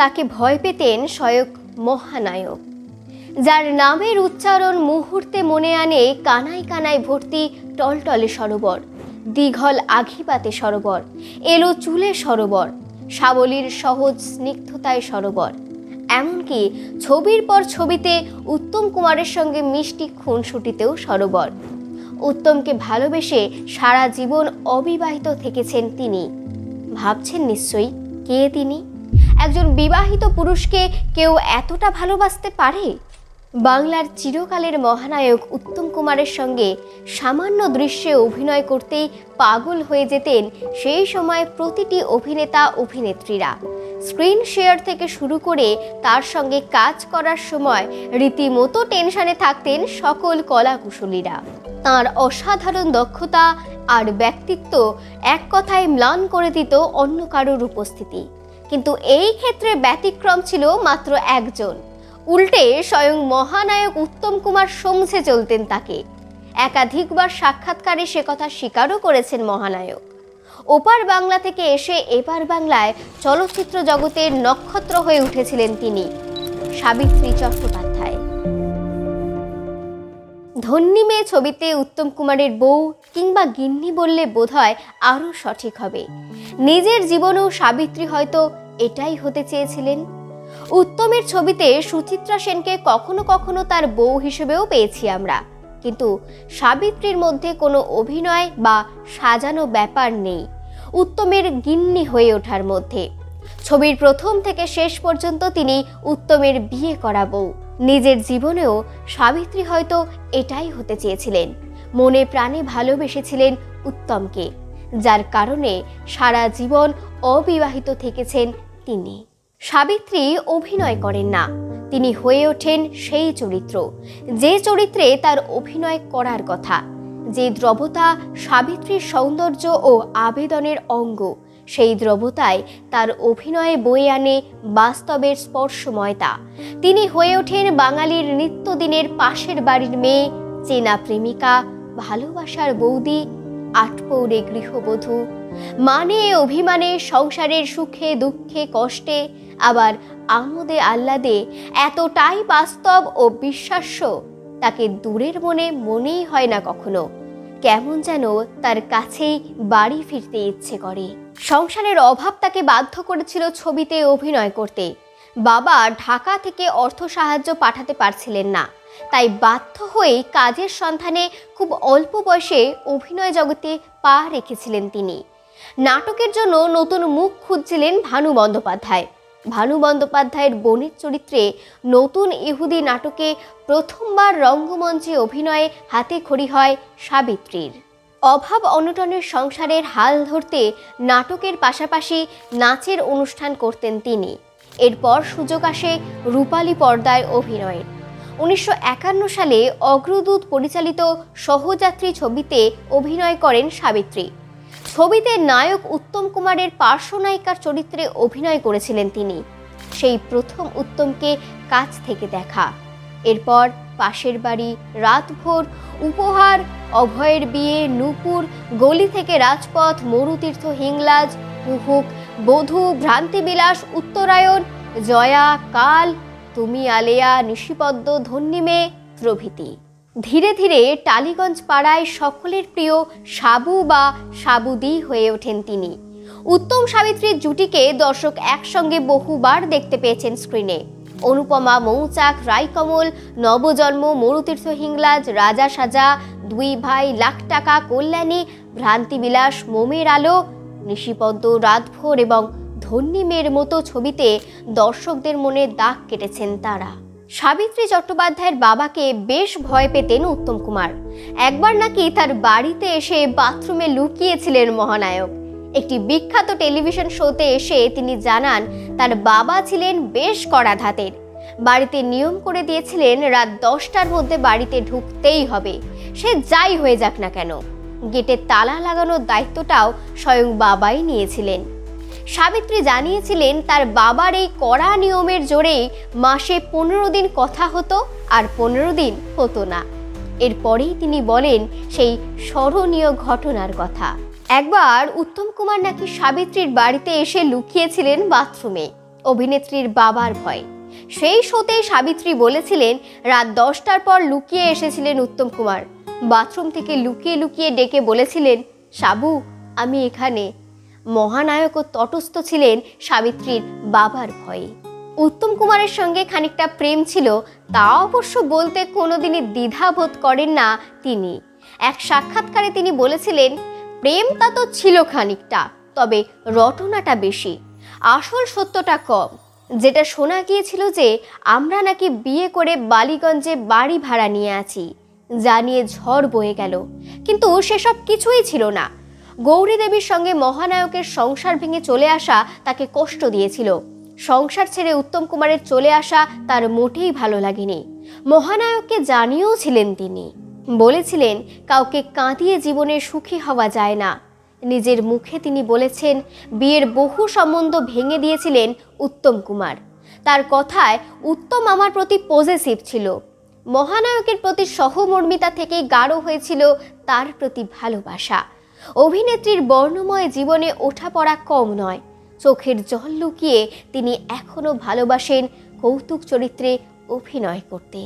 তাকে ভয় পেতেন স্বয়ং মহানায়ক, যার নামের উচ্চারণ মুহূর্তে মনে আনে কানায় কানায় ভর্তি টলটলে সরোবর, দীঘল আঘিপাতে সরোবর, এলো চুলে সরোবর, সাবলীর সহজ স্নিগ্ধতায় সরোবর। এমনকি ছবির পর ছবিতে উত্তম কুমারের সঙ্গে মিষ্টি খুনসুটিতেও সরোবর। উত্তমকে ভালোবেসে সারা জীবন অবিবাহিত থেকেছেন তিনি। ভাবছেন নিশ্চয়ই কে তিনি? একজন বিবাহিত পুরুষকে কেউ এতটা ভালোবাসতে পারে? বাংলার চিরকালের মহানায়ক উত্তম কুমারের সঙ্গে সামান্য দৃশ্যে অভিনয় করতেই পাগল হয়ে যেতেন সেই সময় প্রতিটি অভিনেতা অভিনেত্রীরা। স্ক্রিন শেয়ার থেকে শুরু করে তার সঙ্গে কাজ করার সময় রীতিমতো টেনশনে থাকতেন সকল কলাকুশলীরা। তাঁর অসাধারণ দক্ষতা আর ব্যক্তিত্ব এক কথায় ম্লান করে দিত অন্য কারোর উপস্থিতি। কিন্তু এই ক্ষেত্রে ব্যতিক্রম ছিল মাত্র একজন। উল্টে স্বয়ং মহানায়ক উত্তম কুমার সমঝে চলতেন তাকে। একাধিকবার সাক্ষাৎকারে সে কথা স্বীকারও করেছেন মহানায়ক। ওপার বাংলা থেকে এসে এপার বাংলায় চলচ্চিত্র জগতের নক্ষত্র হয়ে উঠেছিলেন তিনি, সাবিত্রী চট্টোপাধ্যায়। ধন্যী মেয়ে ছবিতে উত্তম কুমারের বউ কিংবা গিন্নি বললে বোধহয় আরও সঠিক হবে। নিজের জীবনেও সাবিত্রী হয়তো এটাই হতে চেয়েছিলেন। উত্তমের ছবিতে সুচিত্রা সেনকে কখনো কখনো তার বউ হিসেবেও পেয়েছি আমরা, কিন্তু সাবিত্রীর মধ্যে কোনো অভিনয় বা সাজানো ব্যাপার নেই উত্তমের গিন্নি হয়ে ওঠার মধ্যে। ছবির প্রথম থেকে শেষ পর্যন্ত তিনি উত্তমের বিয়ে করা বউ। নিজের জীবনেও সাবিত্রী হয়তো এটাই হতে চেয়েছিলেন। মনে প্রাণে ভালোবেসেছিলেন উত্তমকে, যার কারণে সারা জীবন অবিবাহিত থেকেছেন তিনি। সাবিত্রী অভিনয় করেন না, তিনি হয়ে ওঠেন সেই চরিত্র যে চরিত্রে তার অভিনয় করার কথা। যে দ্রবতা সাবিত্রীর সৌন্দর্য ও আবেদনের অঙ্গ, সেই দ্রবতায় তার অভিনয়ে বয়ে আনে বাস্তবের স্পর্শময়তা। তিনি হয়ে ওঠেন বাঙালির নিত্যদিনের পাশের বাড়ির মেয়ে, চেনা প্রেমিকা, ভালোবাসার বৌদি, আটপৌরে গৃহবধূ, মানে অভিমানে, সংসারের সুখে দুঃখে কষ্টে, আবার আমোদে আহ্লাদে এতটাই বাস্তব ও বিশ্বাস্য তাকে দূরের মনেই হয় না কখনো। কেমন যেন তার কাছেই বাড়ি ফিরতে ইচ্ছে করে। সংসারের অভাব তাকে বাধ্য করেছিল ছবিতে অভিনয় করতে। বাবা ঢাকা থেকে অর্থ সাহায্য পাঠাতে পারছিলেন না, তাই বাধ্য হয়ে কাজের সন্ধানে খুব অল্প বয়সে অভিনয় জগতে পা রেখেছিলেন তিনি। নাটকের জন্য নতুন মুখ খুঁজছিলেন ভানু বন্দ্যোপাধ্যায়। ভানু বন্দ্যোপাধ্যায়ের বোনের চরিত্রে নতুন ইহুদি নাটকে প্রথমবার রঙ্গমঞ্চে অভিনয়ে হাতে খড়ি হয় সাবিত্রীর। অভাব অনটনের সংসারের হাল ধরতে নাটকের পাশাপাশি নাচের অনুষ্ঠান করতেন তিনি। এরপর সুযোগ আসে রূপালী পর্দায় অভিনয়ের। 1951 সালে অগ্রদূত পরিচালিত সহযাত্রী ছবিতে অভিনয় করেন সাবিত্রী। ছবিতে নায়ক উত্তম কুমারের পার্শ্বনায়িকার চরিত্রে অভিনয় করেছিলেন তিনি। সেই প্রথম উত্তমকে কাছ থেকে দেখা। এরপর পাশের বাড়ি, রাতভোর, উপহার, অভয়ের বিয়ে, নূপুর, গলি থেকে রাজপথ, মরুতীর্থ, হিংলাজ, কুহুক, বধূ, ভ্রান্তিবিলাস, উত্তরায়ণ, জয়া, কাল, তুমি আলেয়া, নিশিপদ্ম, ধন্যী মেয়ে প্রভৃতি। ধীরে ধীরে টালিগঞ্জ পাড়ায় সকলের প্রিয় সাবু বা সাবুদি হয়ে ওঠেন তিনি। উত্তম সাবিত্রীর জুটিকে দর্শক একসঙ্গে বহুবার দেখতে পেয়েছেন স্ক্রিনে। অনুপমা, মৌচাক, রায়কমল, নবজন্ম, মরুতীর্থ, হিংলাজ, রাজা সাজা, দুই ভাই, লাখ টাকা, কল্যাণী, ভ্রান্তিবিলাস, মোমের আলো, নিশিপদ্ম, রাতভোর এবং ধন্যী মেয়ের মতো ছবিতে দর্শকদের মনে দাগ কেটেছেন তারা। সাবিত্রী চট্টোপাধ্যায়ের বাবাকে বেশ ভয় পেতেন উত্তম কুমার। একবার নাকি তার বাড়িতে এসে বাথরুমে লুকিয়েছিলেন মহানায়ক। একটি বিখ্যাত টেলিভিশন শোতে এসে তিনি জানান তার বাবা ছিলেন বেশ কড়া ধাতের। বাড়িতে নিয়ম করে দিয়েছিলেন রাত 10টার মধ্যে বাড়িতে ঢুকতেই হবে, সে যাই হয়ে যাক না কেন। গেটে তালা লাগানোর দায়িত্বটাও স্বয়ং বাবাই নিয়েছিলেন। সাবিত্রী জানিয়েছিলেন তার বাবার এই কড়া নিয়মের জোরেই মাসে 15 দিন কথা হতো আর 15 দিন হতো না। এরপরেই তিনি বলেন সেই স্মরণীয় ঘটনার কথা। একবার উত্তম কুমার নাকি সাবিত্রীর বাড়িতে এসে লুকিয়েছিলেন বাথরুমে। অভিনেত্রীর বাবার ভয়। সেই শোতে সাবিত্রী বলেছিলেন রাত 10টার পর লুকিয়ে এসেছিলেন উত্তম কুমার, বাথরুম থেকে লুকিয়ে লুকিয়ে ডেকে বলেছিলেন, সাবু আমি এখানে। মহানায়কও তটস্থ ছিলেন সাবিত্রীর বাবার ভয়ে। উত্তম কুমারের সঙ্গে খানিকটা প্রেম ছিল, তা অবশ্য বলতে কোনোদিনই দ্বিধাবোধ করেন না তিনি। এক সাক্ষাৎকারে তিনি বলেছিলেন, প্রেমটা তো ছিল খানিকটা, তবে রটনাটা বেশি, আসল সত্যটা কম। যেটা শোনা গিয়েছিল যে আমরা নাকি বিয়ে করে বালিগঞ্জে বাড়ি ভাড়া নিয়ে আছি, যা নিয়ে ঝড় বয়ে গেল, কিন্তু সেসব কিছুই ছিল না। গৌরী দেবীর সঙ্গে মহানায়কের সংসার ভেঙে চলে আসা তাকে কষ্ট দিয়েছিল। সংসার ছেড়ে উত্তম কুমারের চলে আসা তার মোটেই ভালো লাগেনি। মহানায়ককে জানিয়েও ছিলেন তিনি, বলেছিলেন কাউকে কাঁদিয়ে জীবনে সুখী হওয়া যায় না। নিজের মুখে তিনি বলেছেন বিয়ের বহু সম্বন্ধ ভেঙে দিয়েছিলেন উত্তম কুমার। তার কথায় উত্তম আমার প্রতি পজেসিভ ছিল। মহানায়কের প্রতি সহমর্মিতা থেকেই গাঢ় হয়েছিল তার প্রতি ভালোবাসা। অভিনেত্রীর বর্ণময় জীবনে ওঠাপড়া কম নয়, চোখের জল লুকিয়ে তিনি এখনো ভালোবাসেন কৌতুক চরিত্রে অভিনয় করতে।